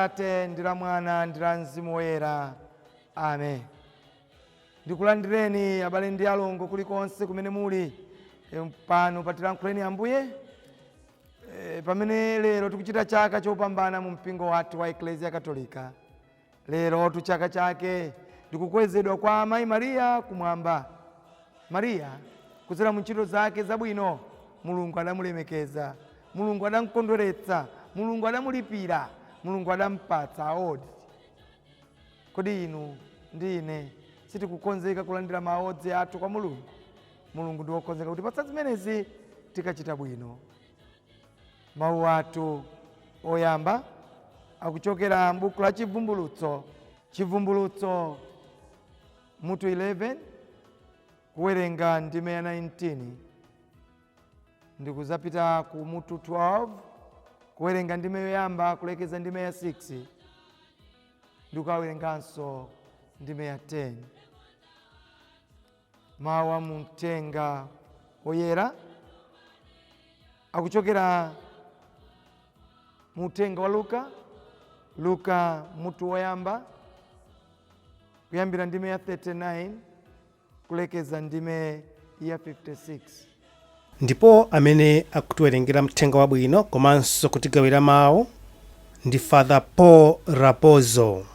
Atate ndi la Mwana ndi la Mzimu Woyera. Amen. Ndikulandireni abale ndi alongo kulikonse kumene muli pano patilankhuleni Ambuye pamene lero tikuchita chaka chopambana mu mpingo wathu wa Eklezia Katolika. Lero chaka chake ndikukwezedwa kwa Amayi Mariya kumwamba. Mariya kudzera mu ntchito zake zabwino Mulungu adamulemekeza, Mulungu adamukondweretsa, Mulungu adamulipira, Mulungu adampatsa odi. Kodi inu ndi ine sitikukonzeka kulandira maodzi athu kwa Mulungu? Mulungu ndi wokonzeka kuti patsa zimenezi tikachita bwino. Mawu athu oyamba akuchokera m'buku la Chivumbulutso. Chivumbulutso mutu 11 kuwerenga ndime ya 19. Ndikuzapita ku mutu 12 kuwerenga ndime yoyamba kulekeza ndime ya 6. Ndikuwerenganso ndime ya 10. Mawu a mtenga oyera akuchokera mutenga wa Luka mutu woyamba kuyambira ndime ya 39 kulekeza ndime ya 56. Ndipo amene akutiwerengera mthenga wabwino komanso kutigawira mawu ndi Father Paul Raposo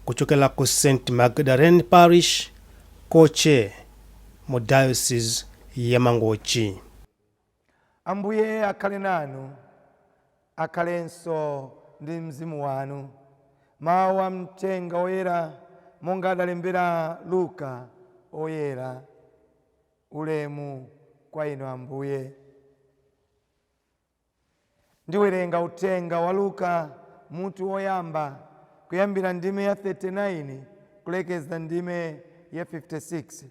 kuchokera ku St. Magdalene Parish, Koche, mu Diocese ya Mangochi. Ambuye akhale nanu, akhalenso ndi mzimu wanu. Mawu a mtenga oyera monga adalembera Luka oyera. Ulemu kwa inu Ambuye. Ndiwerenga utenga wa Luka mutu woyamba kuyambira ndime ya 39 kulekeza ndime ya 56.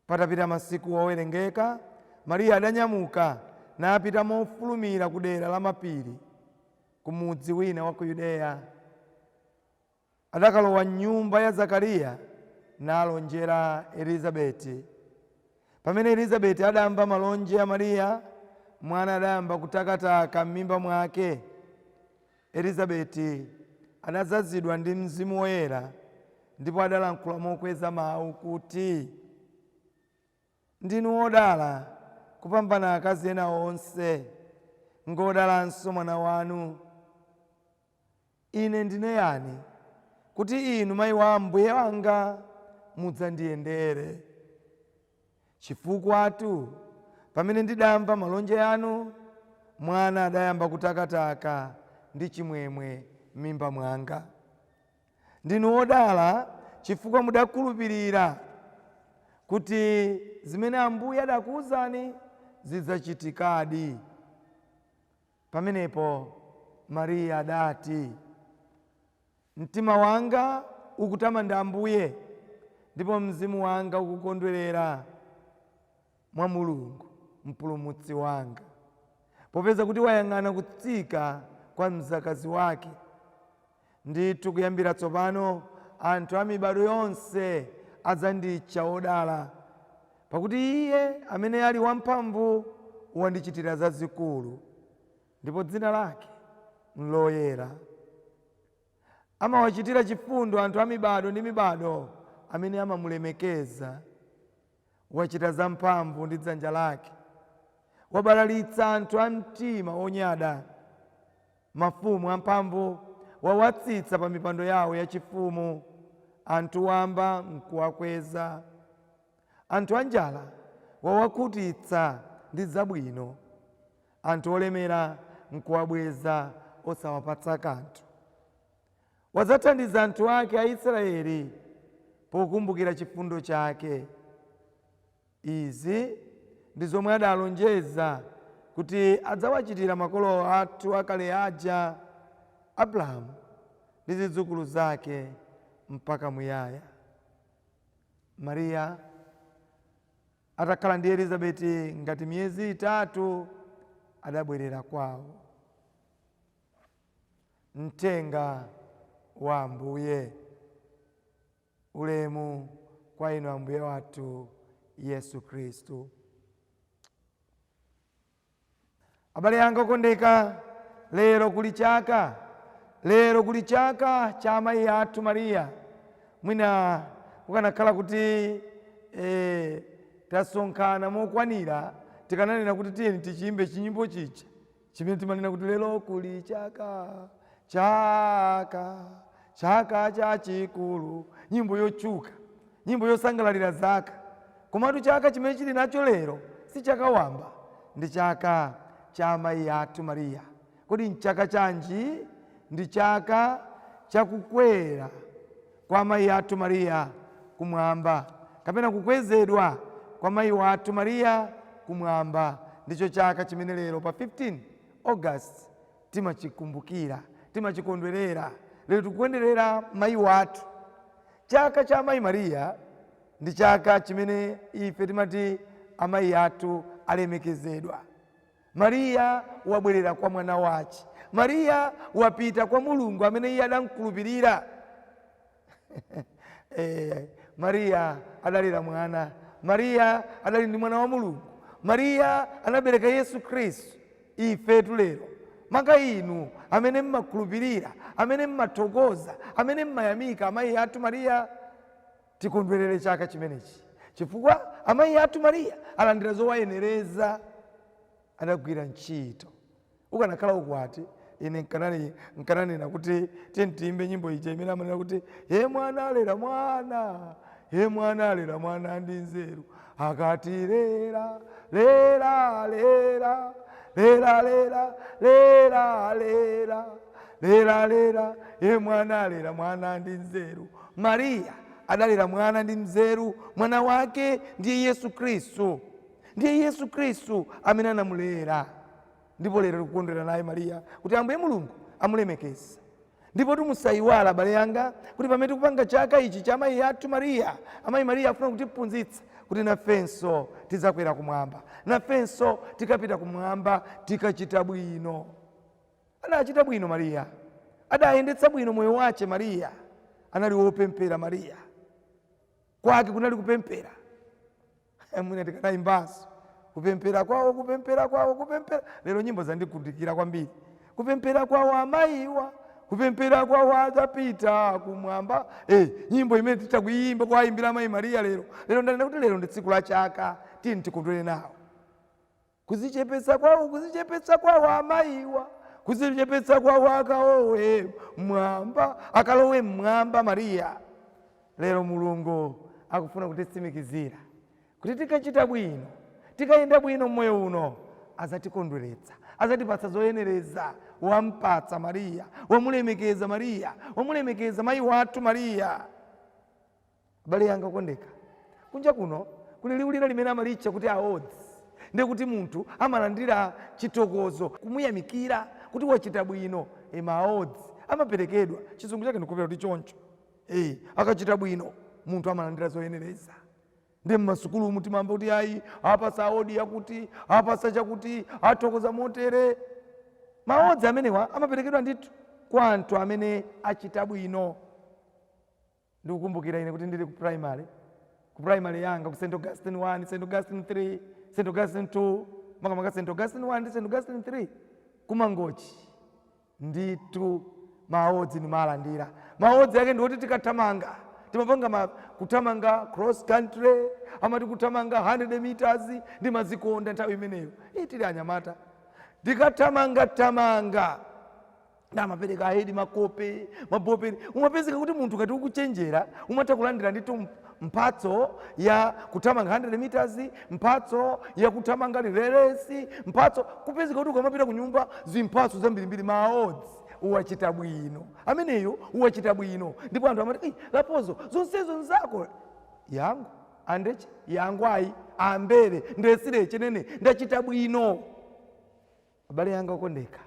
Patapita masiku owerengeka, Mariya adanyamuka napita mofulumira ku dera la mapiri ku mudzi wina wa ku Yudeya. Adakalowa nyumba ya Zakariya nalonjera Elizabeti. Pamene Elizabeti adamva malonje ya Mariya, mwana adayamba kutakataka m'mimba mwake. Elizabeti adazazidwa ndi Mzimu Woyera ndipo adalankhula mokweza mawu kuti, ndinu wodala kupambana akazi ena onse, ngodalanso mwana wanu. Ine ndine yani kuti inu mayi wa Ambuye wanga mudzandiyendere? Chifukwa pamene ndidamva malonje anu, mwana adayamba kutakataka ndi chimwemwe m'mimba mwanga. Ndinu wodala chifukwa mudakhulupirira kuti zimene Ambuye adakuwuzani zidzachitikadi. Pamenepo Mariya adati, mtima wanga ukutamanda Ambuye ndipo mzimu wanga ukukondwerera mwa Mulungu mpulumutsi wanga, popeza kuti wayang'ana kutsika kwa mzakazi wake. Ndithu kuyambira tsopano anthu a mibado yonse adzanditcha odala, pakuti Iye amene ali wamphamvu wandichitira zazikulu, ndipo dzina lake loyera. Amawachitira chifundo anthu a mibado ndi mibado amene amamulemekeza. Wachita zamphamvu ndi dzanja lake, wabalalitsa anthu a mtima onyada. Mafumu amphamvu wawatsitsa pa mipando yawo yachifumu, anthu wamba nkuwakweza. Anthu anjala wawakhutitsa ndi zabwino, anthu olemera nkuwabweza osawapatsa kanthu. Wadzathandiza anthu ake a Israeli pokumbukira chifundo chake. Izi ndi zomwe adalonjeza kuti adzawachitira makolo athu akale aja, Abrahamu ndi zidzukulu zake mpaka muyaya. Mariya atakhala ndi Elizabeti ngati miyezi itatu, adabwerera kwawo. Mtenga wa Ambuye. Ulemu kwa inu Ambuye wathu Yesu Kristu. Abale anga okondeka, lero kuli chaka lero kuli chaka cha amayi athu Mariya. Mwina kukanakhala kuti tasonkhana mokwanira tikananena kuti tiyeni tichimbe chinyimbo chicha chimene timanena kuti lero kuli chaka chachikulu, nyimbo yochuka, nyimbo yosangalalira zaka. Komatu chaka chimene chili nacho lero si chaka wamba, ndi chaka cha amayi athu Mariya. Kodi nchaka chanji? Ndi chaka chakukwera kwa amayi athu Mariya kumwamba, kapena kukwezedwa kwa amayi wathu Mariya kumwamba. Ndicho chaka chimene lero pa 15 August timachikumbukira, timachikondwerera. Lero tikukondwerera mayi wathu. Chaka cha amayi Mariya ndi chaka chimene ife timati amayi athu alemekezedwa. Mariya wabwerera kwa mwana wace. Mariya wapita kwa Mulungu amene iye adamkhulupirira. Mariya adalera mwana. Mariya adali ndi mwana wa Mulungu. Mariya anabereka Yesu Khristu. Ifetu lero maka inu amene mmakhulupirira, amene mmathokoza, amene mmayamika amayi athu Mariya, tikondwerere chaka chimenechi, chifukwa amayi athu Mariya alandira zowayenereza, adagwira ntchito. Ukanakhala ukwati ine nkananena kuti tiyimbe nyimbo ija imene amanena kuti ye mwana alera mwana, ye mwana alera mwana ndi nzeru, akati lera lera lera lera lera lera lera lera lera, ye mwana alera mwana ndi nzeru. Mariya adalera mwana ndi nzeru. Mwana wake ndiye Yesu Khristu, ndiye Yesu Khristu amene anamulera. Ndipo lero tikukondwera naye Mariya kuti Ambuye Mulungu amulemekeza. Ndipo timusayiwala abale yanga kuti pamene tikupanga chaka ichi cha amayi athu Mariya, amayi Mariya afuna kutiphunzitsa kuti nafenso tizakwera kumwamba, nafenso tikapita kumwamba tikachita bwino. Adachita bwino Mariya, adayendetsa bwino moyo wace Mariya. Anali wopemphera Mariya, kwake kunali kupemphera. Mwina tikanayimbanso kupemphera kwawo, kupemphera kwawo, kupemphera. Lero nyimbo zandikundikira kwambiri. Kupemphera kwawo amayiwa, kupemphera kwawo adzapita kumwamba. Nyimbo imene titakuyimba kwa ayimbira amayi Mariya lero. Lero ndanena kuti lero ndi tsiku la chaka, tiyeni tikondwere nawo. Kuzichepetsa kwawo amayiwa, kuzichepetsa kwawo akalowe mwamba, akalowe mwamba Mariya. Lero Mulungu akufuna kutitsimikizira kuti tikachita bwino, tikayenda bwino mmoyo uno, azatikondweretsa, azatipatsa zoyenereza. Wampatsa Mariya, wamulemekeza Mariya, wamulemekeza mayi wathu Mariya. Abale yanga okondeka, kunja kuno kuli liwuliro limene amalitcha kuti aodzi. Ndiye kuti munthu amalandira chitokozo kumuyamikira kuti wachita bwino. Maodzi amaperekedwa, chizungu chake ndikupera kuti choncho. Akachita bwino munthu amalandira zoyenereza. Ndi mmasukulu mutimamba kuti ayi apasa odi yakuti, apasa chakuti, athokoza motere. Maodzi amenewa amaperekedwa ndithu kwa anthu amene achita bwino. Ndikukumbukira ine kuti ndili ku primary yanga ku St. Augustine 1, St. Augustine 3, St. Augustine 2, makamaka St. Augustine 1 ndi St. Augustine 3 kumangochi. Ndithu maodzi ni malandira. Maodzi yake ndikuti tikathamanga, timapanga kutamanga cross country, amati kutamanga 100 meters, ndi mazikonda nthawi imeneyo. Tili anyamata tikathamanga namapereka ahedi makope, mabopeni. Umapezeka kuti munthu kati ukuchenjera umatha kulandira ndithu mphatso ya kuthamanga 100 meters, mphatso ya kuthamanga relesi, mphatso. Kupezeka kuti ukamapita ku nyumba zimphatso zambirimbiri. Maodzi uwachita bwino ameneyo, uwachita bwino. Ndipo anthu amati lapozo zonsezo nzako. Yangu andeche yangu ayi ambere ndesire chenene ndachita bwino. Abale yanga okondeka,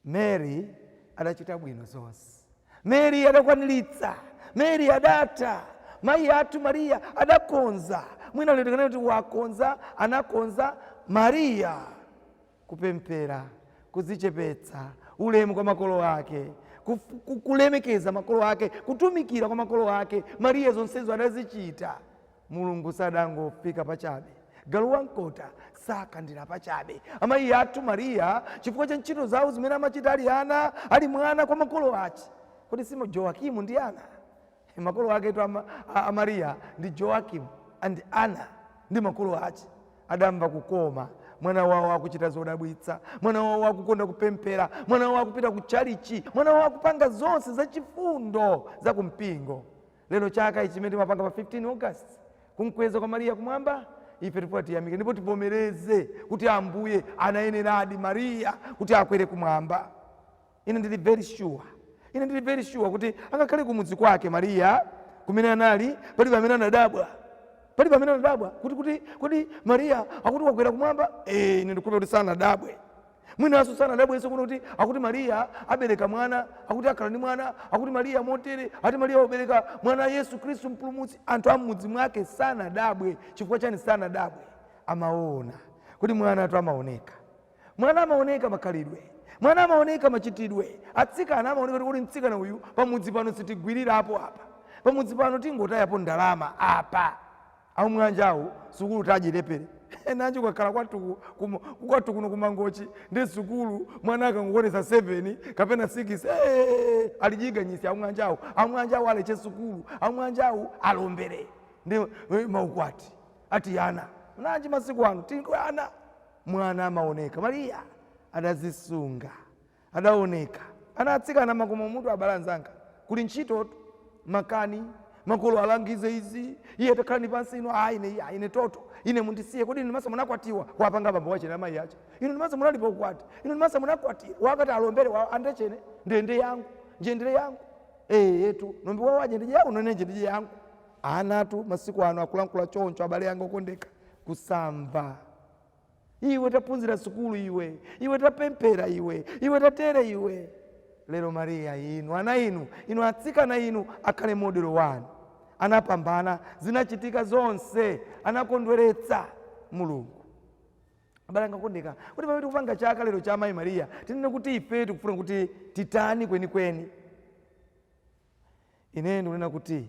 Mary adachita bwino zonse. Mary adakwaniritsa, Mary adatha. Mayi athu Mariya adakonza. Mwina lero kuti wakonza, anakonza Mariya kupemphera, kuzichepetsa, ulemu kwa makolo ake, kulemekeza makolo ake, kutumikira kwa makolo ake. Mariya zonsezo adazichita. Mulungu sadangofika pachabe, galu wankota sakandira pachabe. Amayi athu Mariya chifukwa cha ntchito zawo zimene amachita ali ana ali mwana kwa makolo ace. Kodi simo Joakimu ndi Ana? Makolo aketu a Mariya ndi Joakimu and Ana ndi makolo ace. Adamva kukoma mwana wawo akuchita zodabwitsa, mwana wawo akukonda kupemphera, mwana wawo akupita ku chalichi, mwana wawo akupanga zonse za chifundo za kumpingo. Lero chaka ichi chimene timapanga pa 15 August kumkweza kwa Mariya kumwamba, ife tifuwa tiyamike ndipo tivomereze kuti Ambuye anayeneradi Mariya kuti akwere kumwamba. Ine ndili very sure kuti angakhale kumudzi kwake Mariya kumene anali palibe amene anadabwa. Palibe amene anadabwa kuti Mariya akuti wakwera kumwamba. Ine ndikupe kuti sanadabwe. Mwinaso sanadabwenso kuti akuti Mariya abereka mwana, akuti akhala ndi mwana, akuti Mariya motere, ati Mariya wabereka mwana Yesu Khristu mpulumutsi. Anthu amudzi mwake sanadabwe. Chifukwa chani sanadabwe? Amaona kuti mwana atu amaoneka. Mwana amaoneka makhalidwe, mwana amaoneka machitidwe. Atsikana amaoneka kuti mtsikana uyu pamudzi pano sitigwirira apo apa, pamudzi pano tingotayapo ndalama apa. Au mwanjawu sukulu tajilepere. Nanji ukakhala kwathu kuno kumangochi ndi sukulu mwana akangokonesa 7 kapena 6 alijiganyisi amwanjawu aleche sukulu, amwanjawu alombere ndi maukwati ati ana. Nanji masiku ano tingo ana. Mwana amaoneka. Mariya adazisunga, adaoneka. Anatsikana makoma mutu abalanzanga kuli ntchitotu makani makolo alangize izi, iye takhala ni pansi ino ine toto ine mundisiye. Kodi ine masa munakwatiwa wapanga bambo wache na mayi acha, ine masa munalipo ukwati, ine masa munakwatira wakati alombere wa andechene ndende yangu njendere yangu yetu nombi wawaje ndije yangu nonenje ndije yangu. Anatu masiku ano akulankhula choncho abale yangu okondeka kusamba. Iwe taphunzira sukulu, iwe tapemphera, iwe tatere iwe. Lero Mariya inu ana inu atsikana inu akhale modelo wanu. Anapambana, zinachitika zonse, anakondweretsa Mulungu. Abale akondeka kuti pamene tikupanga chaka lero cha Mayi Mariya tinene kuti ife tikufuna kuti titani kwenikweni. Ine ndikunena kuti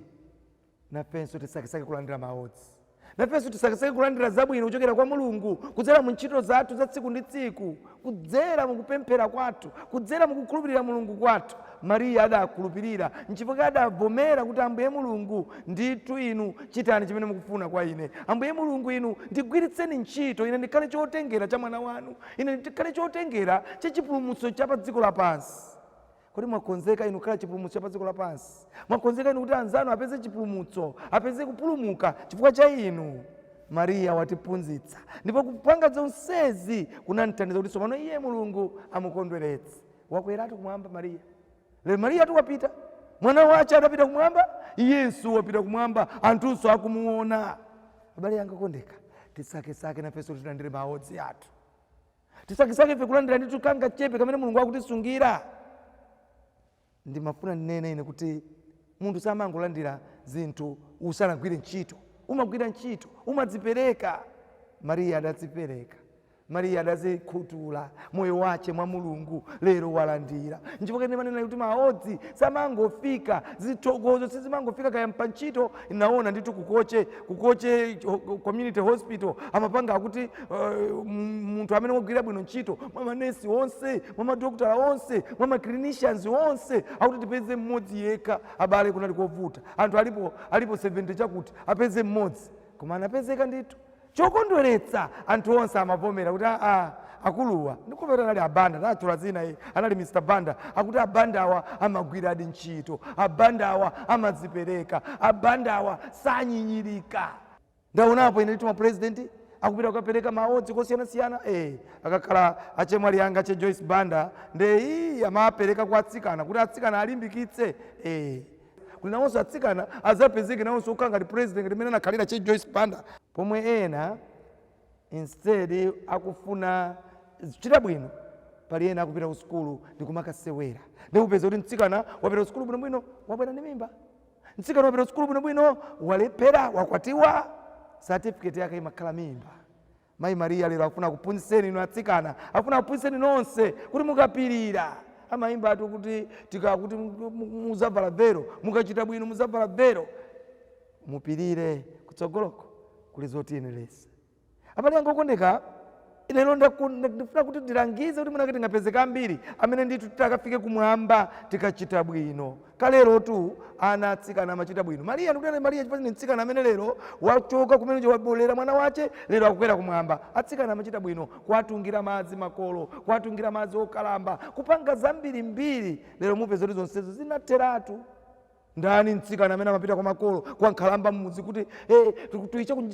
nafenso tisakisake kulandira maodzi, nafenso tisakisake kulandira zabwino kuchokera kwa Mulungu kudzera mu ntchito zathu za tsiku ndi tsiku, kudzera mukupemphera kwathu, kudzera mukukhulupirira Mulungu kwathu. Mariya adakhulupirira nchifukwa adavomera kuti Ambuye Mulungu ndithu inu chitani chimene mukufuna kwa ine. Ambuye Mulungu inu ndigwiritseni ntchito, ine ndikhale chotengera cha mwana wanu, ine ndikhale chotengera cha chipulumutso cha pa dziko lapansi. Kodi mwakonzeka inu kukhala chipulumutso cha pa dziko lapansi? Mwakonzeka inu kuti anzanu apeze chipulumutso, apeze kupulumuka chifukwa cha inu? Mariya watiphunzitsa ndipo kupanga zonsezi kunamthandiza kuti tsopano iye Mulungu amukondweretse. Wakweratu kumwamba Mariya. Lero Mariya tuwapita, mwana wace adapita kumwamba, Yesu wapita kumwamba, anthunso akumuona. Abale yanga kondeka tisakesake nafenso tilandire maodzi athu, tisakesake ife kulandira ndi tukanga chepe kamene Mulungu akutisungira. Ndimafuna ndinene ine kuti munthu samangolandira zinthu usanagwire ntchito. Umagwira ntchito, umadzipereka. Mariya adadzipereka, Mariya adazikhuthula moyo wace mwa Mulungu, lero walandira. Nchifukwa ndimanena kuti maodzi samangofika, zithokozo sizimangofika kaya mpa ntchito. Inaona ndithu kukoche community hospital amapanga kuti munthu amene wagwira bwino ntchito, mwa manesi onse, mwa madokotala onse, mwa maclinicians onse, akuti tipeze mmodzi yekha. Abale kunali kovuta, anthu alipo 70 chakuti apeze mmodzi, koma anapezeka ndithu. Chokondweretsa anthu onse amavomera kuti akuluwa ndikupeta nali abanda natula zina anali Mr. Banda akuti abanda awa amagwiradi ntchito, abanda awa amadzipereka, abanda awa sanyinyirika. Ndaonapo ine lituma president akupita kukapereka maodzi kosiyana-siyana. Akakhala achemwali yanga ache Joyce Banda nde amapereka kwa atsikana kuti atsikana alimbikitse. Kuli nawonso atsikana azapezeke nawonso ukanga ndi president limene anakhalira che Joyce Banda. Pomwe ena instead akufuna chita bwino, pali ena akupita ku sukulu ndikumakasewera. Ndikupeza kuti mtsikana wapita ku sukulu bwinobwino wabwera ndi mimba, mtsikana wapita ku sukulu bwinobwino walephera wakwatiwa, certificate yake imakhala mimba. Mayi Mariya lero akufuna kuphunzitseni inu atsikana, akufuna kuphunzitseni nonse kuti mukapirira. Amayimba atu kuti tikakuti muzavala vero, mukachita bwino muzavala vero, mupirire kutsogoloko kuli zotiyeneresa. Abale anga okondeka, lero ndifuna kuti ndilangize kuti munake tingapezeka ambiri amene ndithu takafike kumwamba tikachita bwino. Kalero tu ana atsikana amachita bwino. Mariya ndikutera Mariya chifukwa ni mtsikana amene lero wachoka kumene wabolera mwana wace, lero akukwera kumwamba. Atsikana amachita bwino, kuwatungira madzi makolo, kuwatungira madzi okalamba, kupanga zambiri mbiri. Lero mupeza kuti zonsezo zinatheratu. Ndani mtsikana amene amapita kwa makolo kwa nkhalamba mmuzi kuti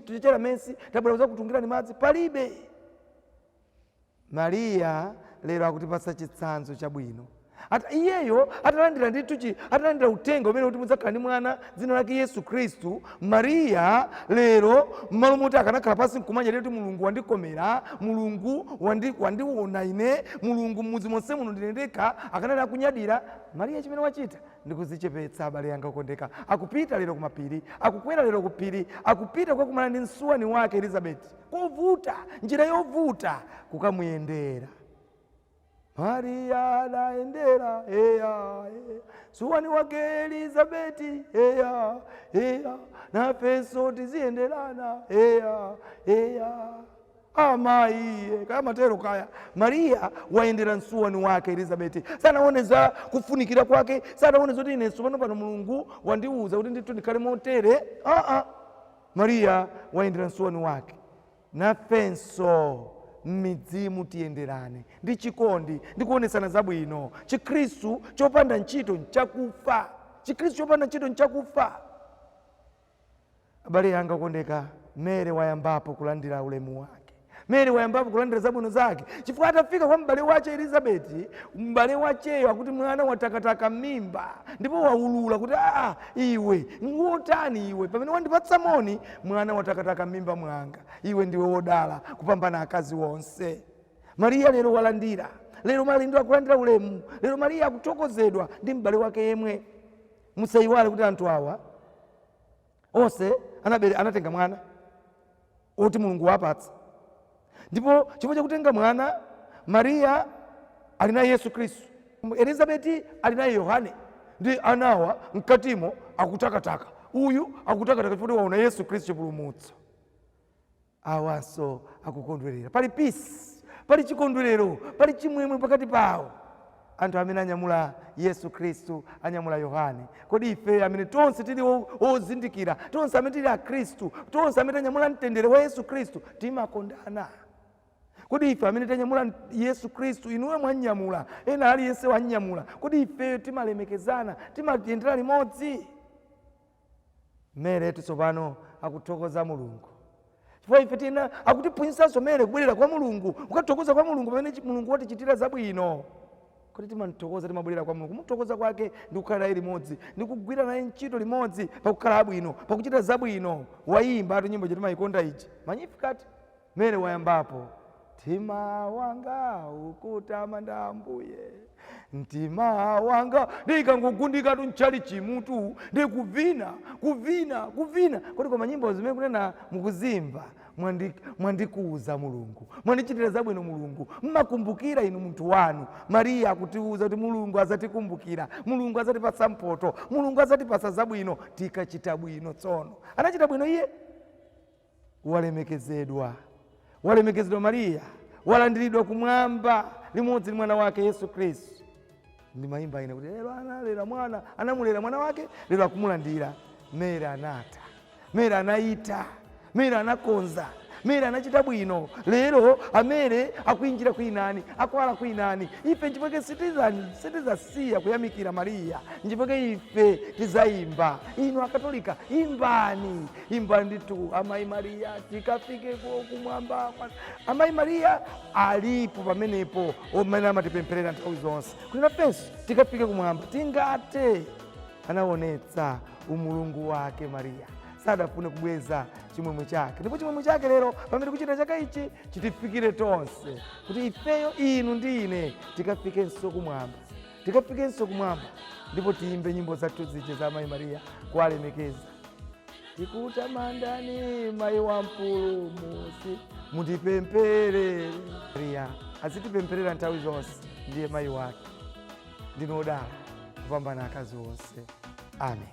tuichera mesi tabwera kutungira ni madzi, palibe. Mariya lero akutipasa chitsanzo chabwino. Ata iyeyo atalandira ndituchi, atalandira utenga umene kuti mudzakhala ndi mwana dzina lake Yesu Khristu. Mariya lero mmalo moti akanakhala pasi nkumanja kuti Mulungu wandikomera, Mulungu wandiona ine, Mulungu mmudzi monse muno ndinendeka, akanali akunyadira. Mariya chimene wachita ndikuzichepetsa abale anga okondeka. Akupita lero kumapiri, akukwera lero kupiri, akupita kwa kumana ndi msuwani wake Elizabeti. Kovuta, njira yovuta kukamuyendera. Mariya anaendera, suwani wake Elizabeti, nafenso tiziyenderana, amayi kama tero kaya. Mariya waendera msuwani wake Elizabeti. Sanaone za kufunikira kwake, sanaone zoti ineso pano Mulungu wandiuza kuti ndithu ndikhale motere. Mariya waendera msuwani wake. Nafenso midzimu tiyenderane ndi chikondi ndikuonesana zabwino. Chikhristu chopanda ntchito nchakufa. Chikhristu chopanda ntchito nchakufa. Abale anga okondeka, Mere wayambapo kulandira ulemu wake. Mere wayambapo kulandira zabwino zake chifukwa atafika kwa m'bale wace Elizabeti, m'bale wacheyo akuti mwana watakataka mimba, ndipo waulula kuti iwe ngotani iwe pamene wandipatsa moni mwana watakataka mimba mwanga, iwe ndiwe wodala kupambana akazi wonse. Mariya lero walandira, lero Mariya akulandira ulemu, lero Mariya akuthokozedwa ndi m'bale wake yemwe. Musayiwale kuti anthu awa onse anatenga mwana oti Mulungu wapatsa. Ndipo chifukwa chakutenga mwana, Mariya alina Yesu Khristu, Elizabeti alina Yohane, ndi anawa mkatimo akutakataka. Uyu akutakataka chifukwa waona Yesu Khristu chipulumutso. Awanso akukondwerera. Pali peace, pali chikondwerero, pali chimwemwe pakati pawo anthu amene anyamula Yesu Khristu, anyamula Yohane. Kodi ife amene tonse tili ozindikira, tonse amene tili a Khristu, tonse amene anyamula mtendere wa Yesu Khristu timakondana. Kodi ife amene tanyamula Yesu Khristu, inuwe mwanyamula, ena aliyense wanyamula, kodi ife timalemekezana, timayendera limodzi? Mere tsopano akuthokoza Mulungu chifukwa ife tina akutiphunzitsanso mere kubwerera kwa Mulungu, ukathokoza kwa Mulungu pamene Mulungu watichitira zabwino. Kodi timamthokoza, timabwerera kwa Mulungu. Kumuthokoza kwake ndi kukhala naye limodzi, ndi kugwira naye ntchito limodzi pakukhala abwino, pakuchita zabwino. Wayimba atu nyimbo timayikonda iji Magnificat. Mere wayambapo, mtima wanga ukutamanda Ambuye, mtima wanga ndikangogundika tunchali chimutu ndikuvina kuvina. Kodi koma nyimbo zimene kunena mukuzimva mwandikuuza Mulungu, mwandichitira zabwino Mulungu, mmakumbukira inu munthu wanu. Mariya akutiuza kuti Mulungu azatikumbukira, Mulungu azatipatsa mphotho, Mulungu azatipatsa zabwino tikachita bwino. Tsono anachita bwino iye, walemekezedwa Mariya, walandiridwa kumwamba limodzi ndi mwana wake Yesu Khristu. Ndi mayimba ine kuti lero analera mwana, anamulera mwana wake, lero akumulandira. Mere anata, Mere anaita, Mere anakonza, Mere anachita bwino. Lero amere akuinjira kwinani, akwala kwinani. Ife nchipake sitizasiya kuyamikira Mariya, nchipake ife tizayimba. Inu akatolika imbani nditu amayi Mariya tikafike kumwamba. Amayi Mariya alipo pamenepo omene amatipempherera nthawi zonse kuti nafenso tikafike kumwamba tingate. Anaonetsa umulungu wake Mariya, sadafune kubweza chimwemwe chake, ndipo chimwemwe chake lero pamene kuchita chaka ichi chitifikire tonse kuti ifeyo, inu ndi ine, tikafikenso kumwamba, ndipo tiyimbe nyimbo zathu zije za Mayi Mariya kuwalemekeza. Tikutamandani mayi wa mpulumutsi, mutipempherere. Mariya azitipempherera nthawi zonse, ndiye mayi wake, ndinodala kupambana akazi onse. Amen.